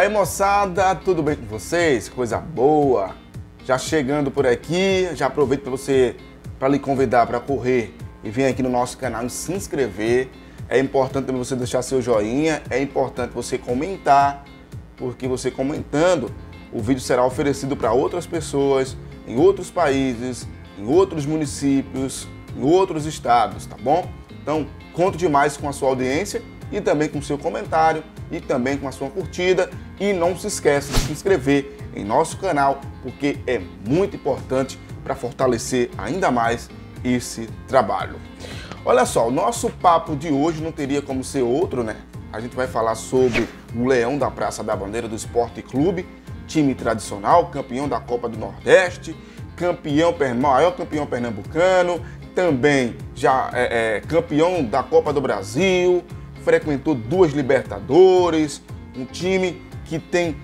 Aí, moçada, tudo bem com vocês? Coisa boa! Já chegando por aqui, já aproveito para lhe convidar para correr e vir aqui no nosso canal e se inscrever. É importante você deixar seu joinha, é importante você comentar, porque você comentando, o vídeo será oferecido para outras pessoas, em outros países, em outros municípios, em outros estados, tá bom? Então, conto demais com a sua audiência e também com o seu comentário e também com a sua curtida. E não se esqueça de se inscrever em nosso canal, porque é muito importante para fortalecer ainda mais esse trabalho. Olha só, o nosso papo de hoje não teria como ser outro, né? A gente vai falar sobre o Leão da Praça da Bandeira do Esporte Clube, time tradicional, campeão da Copa do Nordeste, maior campeão pernambucano, também já campeão da Copa do Brasil, frequentou 2 Libertadores, um time que tem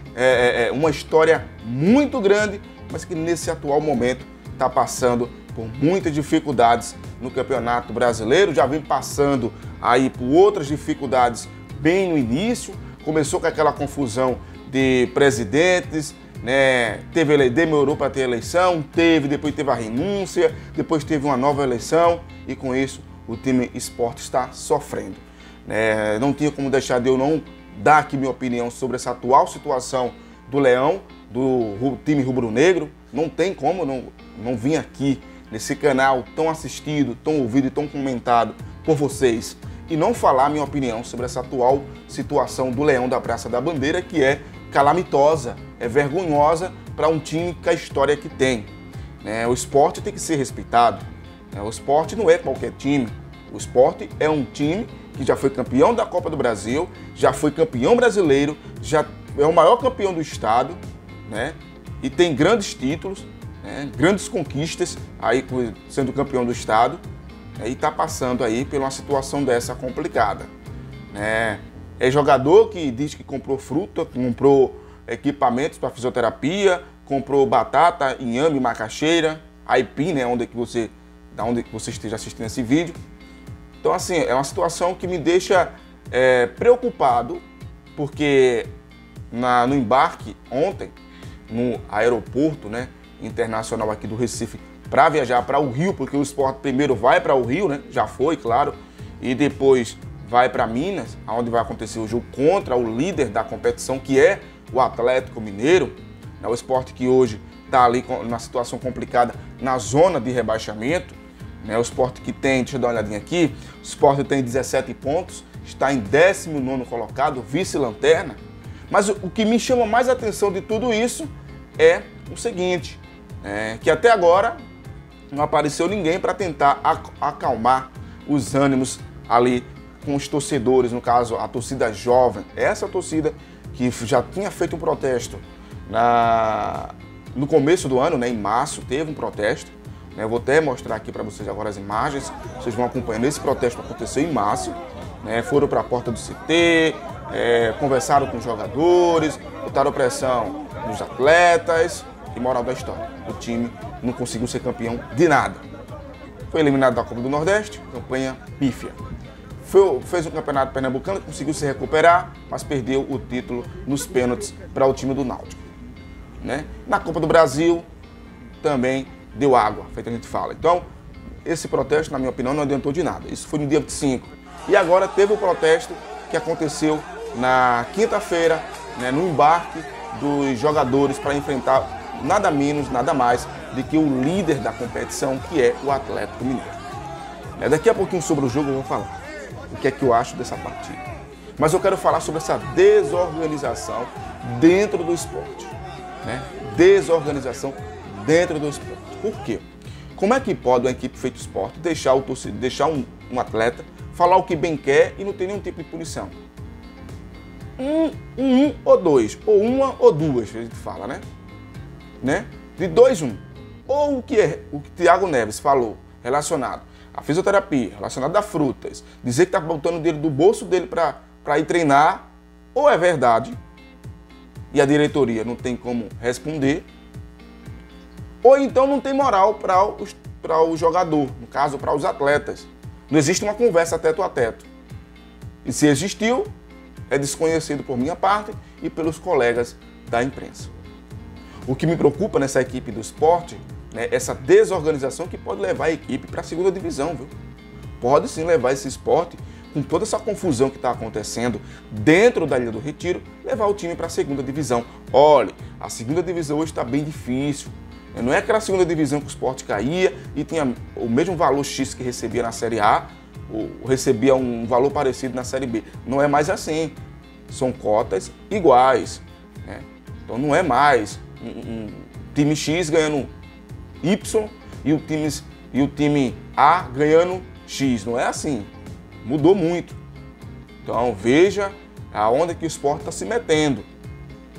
uma história muito grande, mas que nesse atual momento está passando por muitas dificuldades no Campeonato Brasileiro, já vem passando aí por outras dificuldades bem no início, começou com aquela confusão de presidentes, né? Demorou para ter eleição, depois teve a renúncia, depois teve uma nova eleição e com isso o time Sport está sofrendo. Não tinha como deixar de eu não dar aqui minha opinião sobre essa atual situação do Leão, do time rubro-negro. Não tem como não vir aqui nesse canal tão assistido, tão ouvido e tão comentado por vocês e não falar minha opinião sobre essa atual situação do Leão da Praça da Bandeira, que é calamitosa, é vergonhosa para um time com a história que tem. O esporte tem que ser respeitado. O esporte não é qualquer time. O esporte é um time que já foi campeão da Copa do Brasil, já foi campeão brasileiro, já é o maior campeão do estado, né? E tem grandes títulos, né? Grandes conquistas, aí sendo campeão do estado, e está passando aí por uma situação dessa complicada. É jogador que diz que comprou fruta, comprou equipamentos para fisioterapia, comprou batata, inhame, macaxeira, aipim, né? Da onde você esteja assistindo esse vídeo. Então, assim, é uma situação que me deixa preocupado, porque no embarque ontem, no aeroporto, né, internacional aqui do Recife, para viajar para o Rio, porque o Sport primeiro vai para o Rio, né, já foi, claro, e depois vai para Minas, onde vai acontecer o jogo contra o líder da competição, que é o Atlético Mineiro, né, o Sport que hoje está ali numa situação complicada na zona de rebaixamento. O Sport que tem, deixa eu dar uma olhadinha aqui, o Sport tem 17 pontos, está em 19º colocado, vice-lanterna. Mas o que me chama mais atenção de tudo isso é o seguinte, que até agora não apareceu ninguém para tentar acalmar os ânimos ali com os torcedores, no caso a torcida jovem, essa torcida que já tinha feito um protesto no começo do ano, em março teve um protesto. Eu vou até mostrar aqui para vocês agora as imagens, vocês vão acompanhando esse protesto que aconteceu em março. Foram para a porta do CT, conversaram com os jogadores, botaram pressão nos atletas e moral da história, o time não conseguiu ser campeão de nada. Foi eliminado da Copa do Nordeste, campanha pífia. Fez um campeonato pernambucano, conseguiu se recuperar, mas perdeu o título nos pênaltis para o time do Náutico. Na Copa do Brasil também deu água, feito a gente fala. Então, esse protesto, na minha opinião, não adiantou de nada. Isso foi no dia 25. E agora teve o protesto que aconteceu na quinta-feira, no embarque dos jogadores para enfrentar nada menos, nada mais do que o líder da competição, que é o Atlético Mineiro. Daqui a pouquinho sobre o jogo eu vou falar o que é que eu acho dessa partida. Mas eu quero falar sobre essa desorganização dentro do esporte. Desorganização dentro do esporte. Por quê? Como é que pode uma equipe feita esporte deixar um atleta falar o que bem quer e não ter nenhum tipo de punição? Um ou dois, ou uma ou duas, a gente fala, né? De 2-1. Ou o que Thiago Neves falou relacionado à fisioterapia, relacionado a frutas, dizer que está botando o dinheiro do bolso dele para ir treinar, ou é verdade e a diretoria não tem como responder, ou então não tem moral para o jogador, no caso, para os atletas. Não existe uma conversa teto a teto. E se existiu, é desconhecido por minha parte e pelos colegas da imprensa. O que me preocupa nessa equipe do Sport, né, essa desorganização que pode levar a equipe para a segunda divisão, viu? Pode sim levar esse Sport, com toda essa confusão que está acontecendo dentro da Ilha do Retiro, levar o time para a segunda divisão. Olha, a segunda divisão hoje está bem difícil. Não é aquela segunda divisão que o Sport caía e tinha o mesmo valor X que recebia na Série A, ou recebia um valor parecido na Série B. Não é mais assim. São cotas iguais, né? Então não é mais um time X ganhando Y e o time A ganhando X. Não é assim. Mudou muito. Então veja aonde que o Sport está se metendo.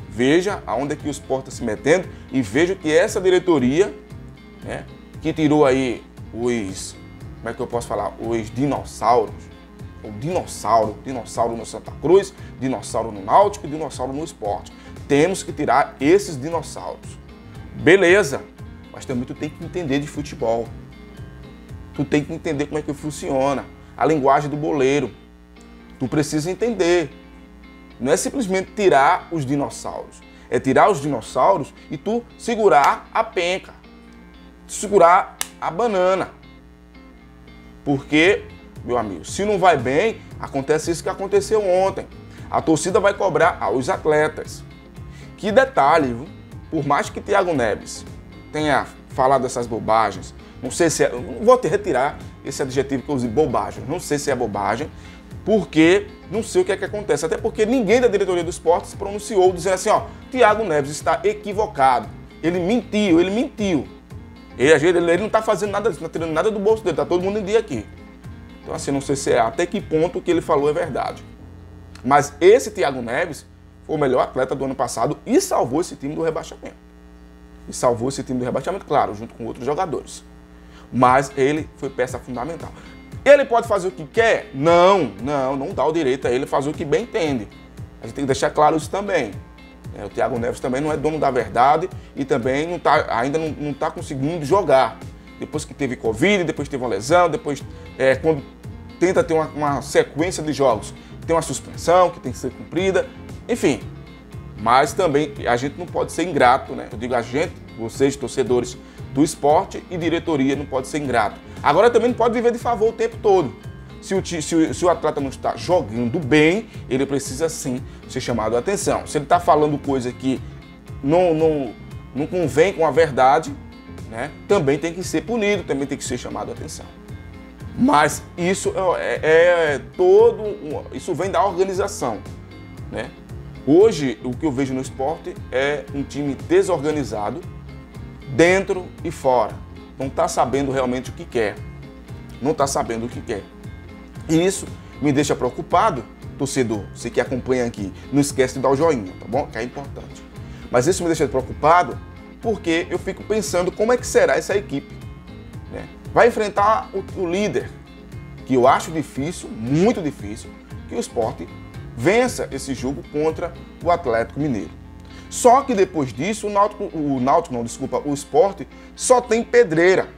Veja aonde que o Sport está se metendo e veja que essa diretoria, né, que tirou aí os, como é que eu posso falar, os dinossauros, o dinossauro no Santa Cruz, dinossauro no Náutico e dinossauro no Sport. Temos que tirar esses dinossauros. Beleza, mas também tu tem que entender de futebol. Tu tem que entender como é que funciona a linguagem do boleiro. Tu precisa entender. Não é simplesmente tirar os dinossauros. É tirar os dinossauros e tu segurar a penca. Segurar a banana. Porque, meu amigo, se não vai bem, acontece isso que aconteceu ontem. A torcida vai cobrar aos atletas. Que detalhe, viu? Por mais que Thiago Neves tenha falado essas bobagens, não sei se é, vou te retirar esse adjetivo que eu usei, bobagem. Não sei se é bobagem, porque não sei o que é que acontece. Até porque ninguém da diretoria do Sport se pronunciou dizendo assim, ó, Thiago Neves está equivocado. Ele mentiu. Ele não está fazendo nada disso, não está tirando nada do bolso dele, está todo mundo em dia aqui. Então assim, não sei se é até que ponto o que ele falou é verdade. Mas esse Thiago Neves foi o melhor atleta do ano passado e salvou esse time do rebaixamento. Claro, junto com outros jogadores. Mas ele foi peça fundamental. Ele pode fazer o que quer? Não dá o direito a ele fazer o que bem entende. A gente tem que deixar claro isso também. O Thiago Neves também não é dono da verdade e também ainda não está conseguindo jogar. Depois que teve Covid, depois teve uma lesão, depois quando tenta ter uma sequência de jogos, tem uma suspensão que tem que ser cumprida, enfim. Mas também a gente não pode ser ingrato, né? Eu digo a gente, vocês torcedores do Sport e diretoria não pode ser ingrato. Agora também não pode viver de favor o tempo todo. Se o atleta não está jogando bem, ele precisa sim ser chamado a atenção. Se ele está falando coisa que não convém com a verdade, né, também tem que ser punido, também tem que ser chamado a atenção. Mas isso isso vem da organização, né? Hoje, o que eu vejo no esporte é um time desorganizado, dentro e fora. Não está sabendo realmente o que quer. E isso me deixa preocupado, torcedor. Você que acompanha aqui, não esquece de dar o joinha, tá bom? Que é importante. Mas isso me deixa preocupado porque eu fico pensando como é que será essa equipe, né? Vai enfrentar o líder, que eu acho difícil, muito difícil, que o Sport vença esse jogo contra o Atlético Mineiro. Só que depois disso, o Sport só tem pedreira.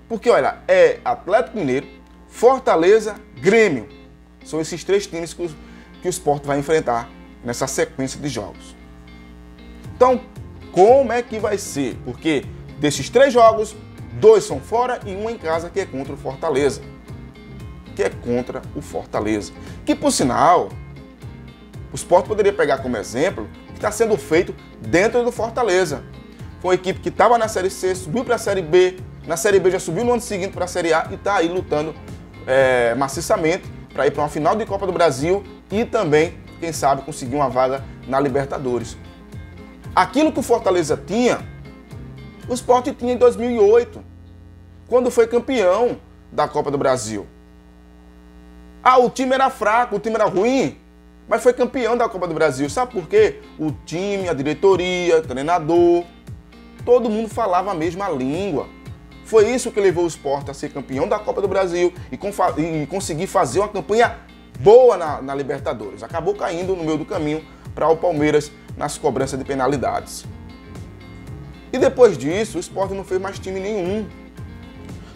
Porque, olha, é Atlético Mineiro, Fortaleza, Grêmio. São esses três times que o Sport vai enfrentar nessa sequência de jogos. Então, como é que vai ser? Porque desses três jogos, 2 são fora e 1 em casa, que é contra o Fortaleza. Que, por sinal, o Sport poderia pegar como exemplo o que está sendo feito dentro do Fortaleza. Foi uma equipe que estava na Série C, subiu para a Série B, na Série B já subiu no ano seguinte para a Série A e está aí lutando maciçamente para ir para uma final de Copa do Brasil e também, quem sabe, conseguir uma vaga na Libertadores. Aquilo que o Fortaleza tinha, o Sport tinha em 2008, quando foi campeão da Copa do Brasil. O time era fraco, o time era ruim, mas foi campeão da Copa do Brasil. Sabe por quê? O time, a diretoria, o treinador, todo mundo falava a mesma língua. Foi isso que levou o Sport a ser campeão da Copa do Brasil e conseguir fazer uma campanha boa na Libertadores. Acabou caindo no meio do caminho para o Palmeiras nas cobranças de penalidades. E depois disso, o Sport não fez mais time nenhum.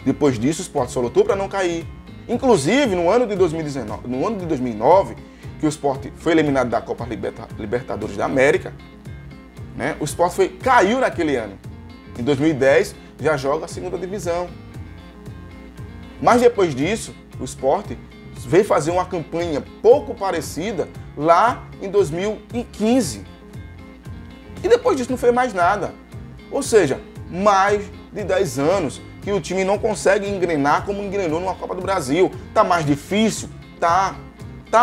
Depois disso, o Sport só lutou para não cair. Inclusive, no ano de 2009, que o Sport foi eliminado da Copa Libertadores da América, né? O Sport caiu naquele ano. Em 2010 já joga a segunda divisão. Mas depois disso, o Sport veio fazer uma campanha pouco parecida lá em 2015. E depois disso não fez mais nada. Ou seja, mais de 10 anos que o time não consegue engrenar como engrenou numa Copa do Brasil. Tá mais difícil? Tá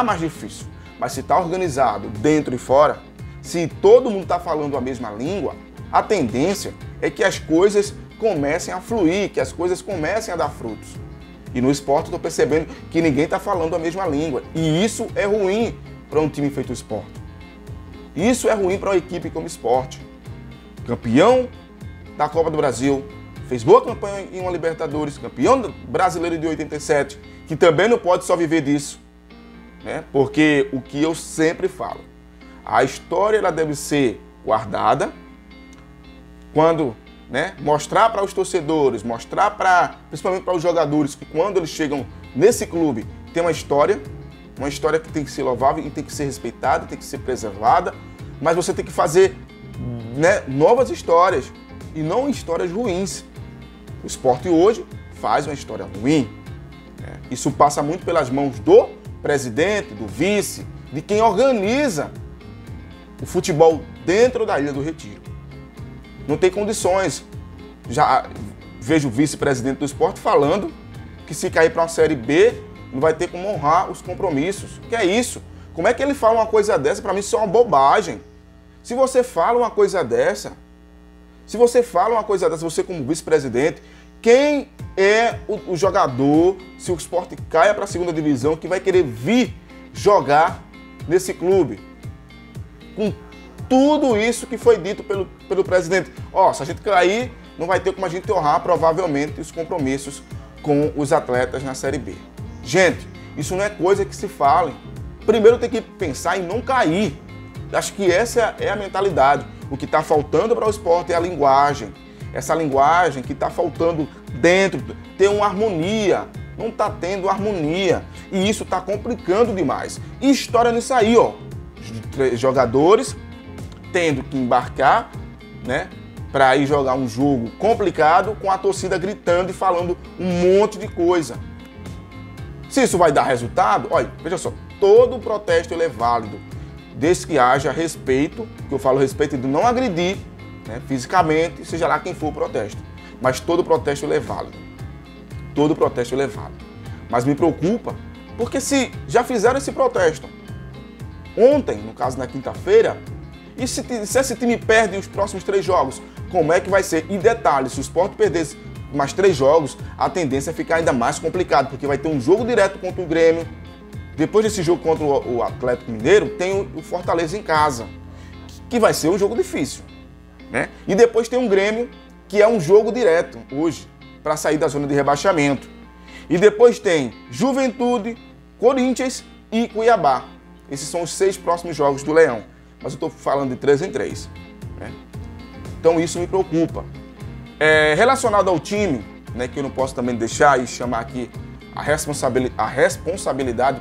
mais difícil. Mas se tá organizado dentro e fora, se todo mundo tá falando a mesma língua, a tendência é que as coisas comecem a fluir, que as coisas comecem a dar frutos. E no Sport eu tô percebendo que ninguém tá falando a mesma língua. E isso é ruim para um time feito Sport. Isso é ruim para uma equipe como Sport. Campeão da Copa do Brasil, fez boa campanha em uma Libertadores, campeão brasileiro de 87, que também não pode só viver disso, né? Porque o que eu sempre falo, a história ela deve ser guardada quando, né, mostrar para os torcedores, mostrar principalmente para os jogadores que quando eles chegam nesse clube tem uma história que tem que ser louvável e tem que ser respeitada, tem que ser preservada, mas você tem que fazer, né, novas histórias e não histórias ruins. O Sport hoje faz uma história ruim. Né? Isso passa muito pelas mãos do presidente, do vice, de quem organiza o futebol dentro da Ilha do Retiro. Não tem condições. Já vejo o vice-presidente do Sport falando que se cair para uma Série B, não vai ter como honrar os compromissos. Que é isso? Como é que ele fala uma coisa dessa? Para mim isso é uma bobagem. Se você fala uma coisa dessa, você como vice-presidente, quem é o jogador, se o Sport caia para a segunda divisão, que vai querer vir jogar nesse clube? Com tudo isso que foi dito pelo presidente. Se a gente cair, não vai ter como a gente honrar provavelmente os compromissos com os atletas na Série B. Gente, isso não é coisa que se fale. Primeiro tem que pensar em não cair. Acho que essa é a mentalidade. O que está faltando para o Sport é a linguagem. Essa linguagem que está faltando dentro, ter uma harmonia. Não está tendo harmonia. E isso está complicando demais. E história nisso aí, ó. Jogadores tendo que embarcar, né, para ir jogar um jogo complicado com a torcida gritando e falando um monte de coisa. Se isso vai dar resultado, olha, veja só, todo protesto ele é válido, desde que haja respeito, que eu falo respeito de não agredir, né, fisicamente, seja lá quem for o protesto. Mas todo protesto ele é válido. Todo protesto ele é válido. Mas me preocupa, porque se já fizeram esse protesto ontem, no caso na quinta-feira, e se esse time perde os próximos 3 jogos, como é que vai ser? E detalhe, se o Sport perdesse mais 3 jogos, a tendência é ficar ainda mais complicado, porque vai ter um jogo direto contra o Grêmio. Depois desse jogo contra o Atlético Mineiro, tem o Fortaleza em casa, que vai ser um jogo difícil, né? E depois tem um Grêmio, que é um jogo direto hoje, para sair da zona de rebaixamento. E depois tem Juventude, Corinthians e Cuiabá. Esses são os 6 próximos jogos do Leão. Mas eu estou falando de 3 em 3. Né? Então isso me preocupa. Relacionado ao time, né, que eu não posso também deixar e chamar aqui a responsabilidade,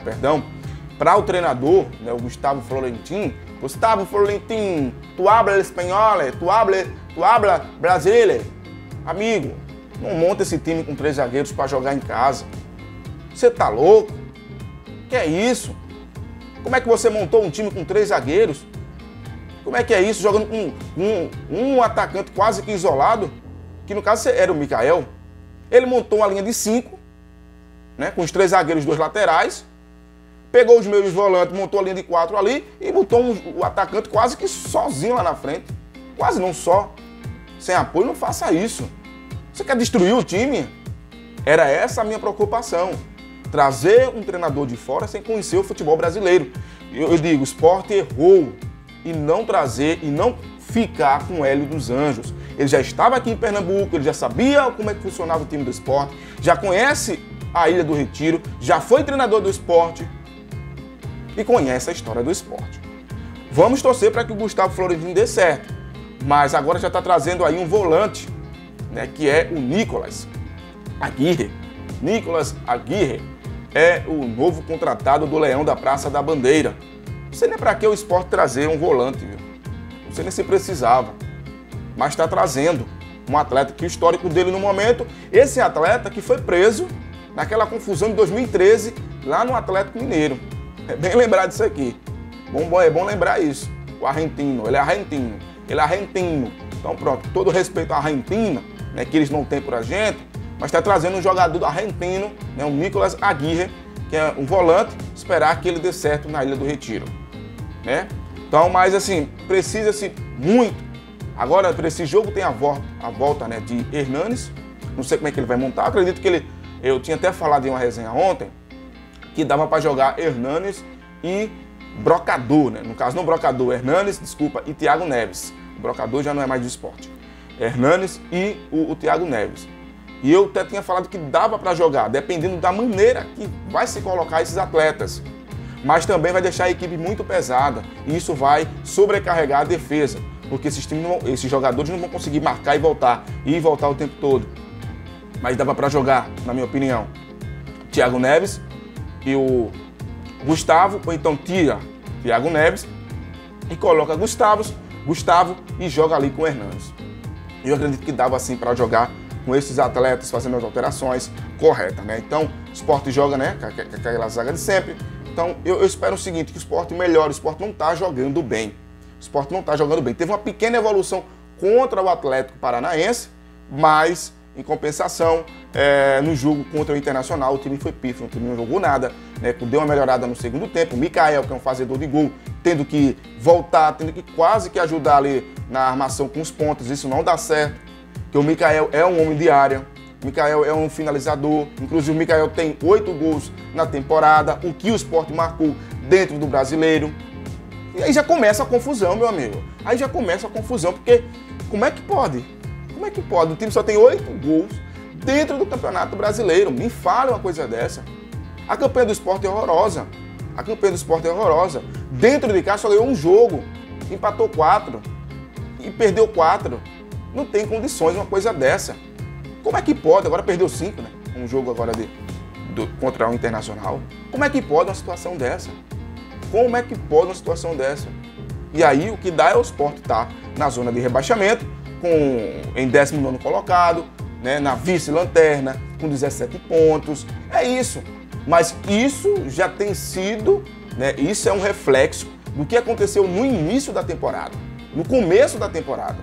para o treinador, né, o Gustavo Florentin. Gustavo Florentin, tu habla espanhol, tu habla brasileiro. Amigo, não monta esse time com 3 zagueiros para jogar em casa. Você tá louco? Que é isso? Como é que você montou um time com 3 zagueiros? Como é que é isso? Jogando com um atacante quase que isolado, que no caso era o Mikael. Ele montou uma linha de 5, né, com os 3 zagueiros, 2 laterais, pegou os meios volantes, montou a linha de 4 ali e botou o atacante quase que sozinho lá na frente. Quase não só. Sem apoio, não faça isso. Você quer destruir o time? Era essa a minha preocupação. Trazer um treinador de fora sem conhecer o futebol brasileiro. Eu digo, o Sport errou e não trazer e não ficar com o Hélio dos Anjos. Ele já estava aqui em Pernambuco, ele já sabia como é que funcionava o time do Sport, já conhece a Ilha do Retiro, já foi treinador do Sport e conhece a história do Sport. Vamos torcer para que o Gustavo Florentin dê certo, mas agora já está trazendo aí um volante, né, que é o Nicolas Aguirre. é o novo contratado do Leão da Praça da Bandeira. Não sei nem para que o Sport trazer um volante, viu? Não sei nem se precisava, mas está trazendo um atleta que o histórico dele no momento, esse atleta que foi preso naquela confusão de 2013 lá no Atlético Mineiro. É bem lembrar disso aqui. É bom lembrar isso. O argentino, ele é argentino. Ele é argentino. Então pronto, todo respeito à Argentina, né, que eles não têm por a gente, mas está trazendo um jogador do argentino, né, o Nicolás Aguirre, que é um volante, esperar que ele dê certo na Ilha do Retiro. Né? Então, mas assim, precisa-se muito. Agora, para esse jogo tem a volta né, de Hernanes. Não sei como é que ele vai montar. Acredito que eu tinha até falado em uma resenha ontem que dava para jogar Hernanes e Brocador, né? No caso, não Brocador, Hernanes, desculpa, e Thiago Neves. O Brocador já não é mais do Sport. Hernanes e o Thiago Neves. E eu até tinha falado que dava para jogar, dependendo da maneira que vai se colocar esses atletas. Mas também vai deixar a equipe muito pesada e isso vai sobrecarregar a defesa, porque esses jogadores não vão conseguir marcar e voltar o tempo todo. Mas dava para jogar, na minha opinião, Thiago Neves e o Gustavo, ou então tira Thiago Neves e coloca Gustavo e joga ali com o Hernanes. Eu acredito que dava assim para jogar com esses atletas fazendo as alterações corretas, né? Então, o Sport joga, né, com aquela zaga de sempre. Então, eu espero o seguinte, que o Sport melhore. O Sport não está jogando bem. O Sport não está jogando bem. Teve uma pequena evolução contra o Atlético Paranaense, mas, em compensação, no jogo contra o Internacional, o time foi pífio, o time não jogou nada, né? Deu uma melhorada no segundo tempo. O Mikael, que é um fazedor de gol, tendo que voltar, tendo que quase que ajudar ali na armação com os pontos. Isso não dá certo, porque o Mikael é um homem de área. O Mikael é um finalizador, inclusive o Mikael tem 8 gols na temporada, o que o Sport marcou dentro do Brasileiro. E aí já começa a confusão, meu amigo. Aí já começa a confusão, porque como é que pode? Como é que pode? O time só tem 8 gols dentro do Campeonato Brasileiro. Me fala uma coisa dessa. A campanha do Sport é horrorosa. A campanha do Sport é horrorosa. Dentro de casa só ganhou um jogo, empatou 4 e perdeu 4. Não tem condições uma coisa dessa. Como é que pode? Agora perdeu 5, né? Um jogo agora contra o Internacional. Como é que pode uma situação dessa? Como é que pode uma situação dessa? E aí o que dá é o Sport estar na zona de rebaixamento, em 19º colocado, né? Na vice-lanterna, com 17 pontos. É isso. Mas isso já tem sido, né? Isso é um reflexo do que aconteceu no início da temporada, no começo da temporada.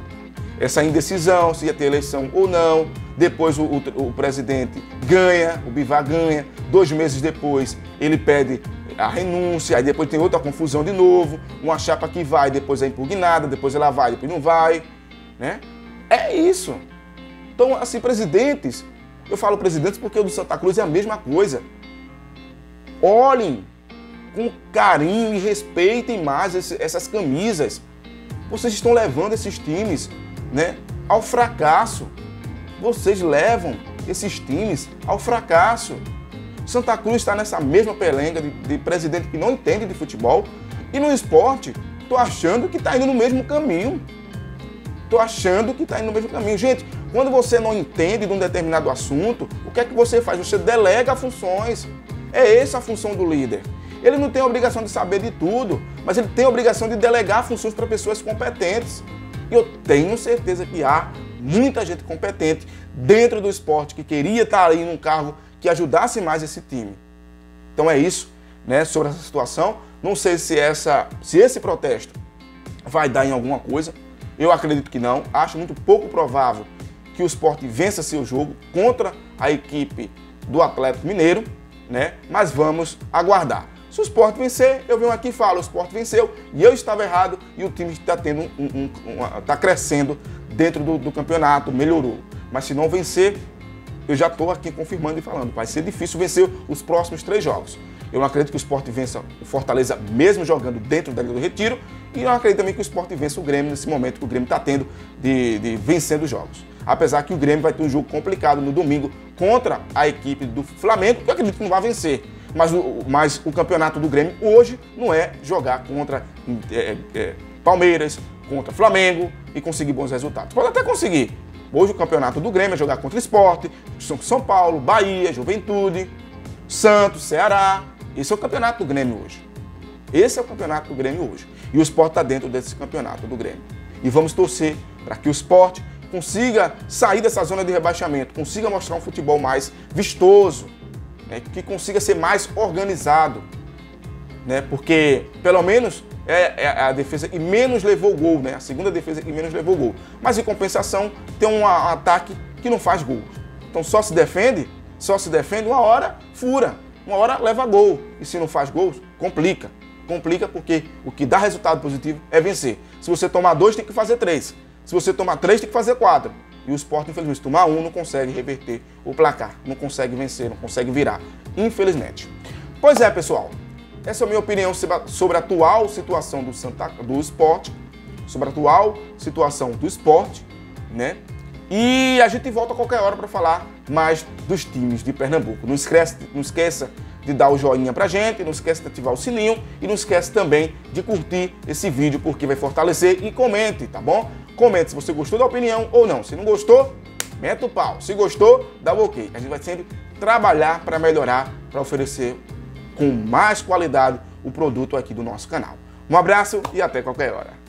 Essa indecisão, se ia ter eleição ou não. Depois o presidente ganha, o Bivar ganha. 2 meses depois ele pede a renúncia, aí depois tem outra confusão de novo. Uma chapa que vai, depois é impugnada, depois ela vai, depois não vai. Né? É isso. Então, assim, presidentes, eu falo presidentes porque o do Santa Cruz é a mesma coisa. Olhem com carinho e respeitem mais essas camisas. Vocês estão levando esses times, né, ao fracasso. Vocês levam esses times ao fracasso. Santa Cruz está nessa mesma pelenga de presidente que não entende de futebol. E no esporte, tô achando que está indo no mesmo caminho. Tô achando que está indo no mesmo caminho. Gente, quando você não entende de um determinado assunto, o que é que você faz? Você delega funções. É essa a função do líder. Ele não tem a obrigação de saber de tudo, mas ele tem a obrigação de delegar funções para pessoas competentes. E eu tenho certeza que há muita gente competente dentro do esporte que queria estar aí num cargo que ajudasse mais esse time. Então é isso, né, sobre essa situação. Não sei se esse protesto vai dar em alguma coisa. Eu acredito que não. Acho muito pouco provável que o Sport vença seu jogo contra a equipe do Atlético Mineiro, né? Mas vamos aguardar. Se o Sport vencer, eu venho aqui e falo, o Sport venceu e eu estava errado e o time está tendo tá crescendo dentro do campeonato, melhorou. Mas se não vencer, eu já estou aqui confirmando e falando, vai ser difícil vencer os próximos 3 jogos. Eu não acredito que o Sport vença o Fortaleza mesmo jogando dentro da Ilha do Retiro e não acredito também que o Sport vença o Grêmio nesse momento que o Grêmio está tendo de vencendo os jogos. Apesar que o Grêmio vai ter um jogo complicado no domingo contra a equipe do Flamengo, que eu acredito que não vai vencer. Mas o campeonato do Grêmio hoje não é jogar contra Palmeiras, contra Flamengo e conseguir bons resultados. Pode até conseguir. Hoje o campeonato do Grêmio é jogar contra Sport, São Paulo, Bahia, Juventude. Santos, Ceará. Esse é o campeonato do Grêmio hoje. Esse é o campeonato do Grêmio hoje. E o Sport está dentro desse campeonato do Grêmio. E vamos torcer para que o Sport consiga sair dessa zona de rebaixamento, consiga mostrar um futebol mais vistoso, né, que consiga ser mais organizado, né, porque pelo menos é a defesa que menos levou gol, né, a segunda defesa que menos levou gol. Mas em compensação tem um ataque que não faz gol. Então só se defende, uma hora fura, uma hora leva gol. E se não faz gols, complica. Complica porque o que dá resultado positivo é vencer. Se você tomar 2, tem que fazer 3. Se você tomar 3, tem que fazer 4. E o Sport, infelizmente, se tomar 1, não consegue reverter o placar. Não consegue vencer, não consegue virar. Infelizmente. Pois é, pessoal. Essa é a minha opinião sobre a atual situação do Sport. Sobre a atual situação do Sport, né? E a gente volta a qualquer hora para falar mais dos times de Pernambuco. Não esqueça de dar o joinha pra gente, não esqueça de ativar o sininho e não esquece também de curtir esse vídeo porque vai fortalecer e comente, tá bom? Comente se você gostou da opinião ou não. Se não gostou, meta o pau. Se gostou, dá o ok. A gente vai sempre trabalhar para melhorar, para oferecer com mais qualidade o produto aqui do nosso canal. Um abraço e até qualquer hora.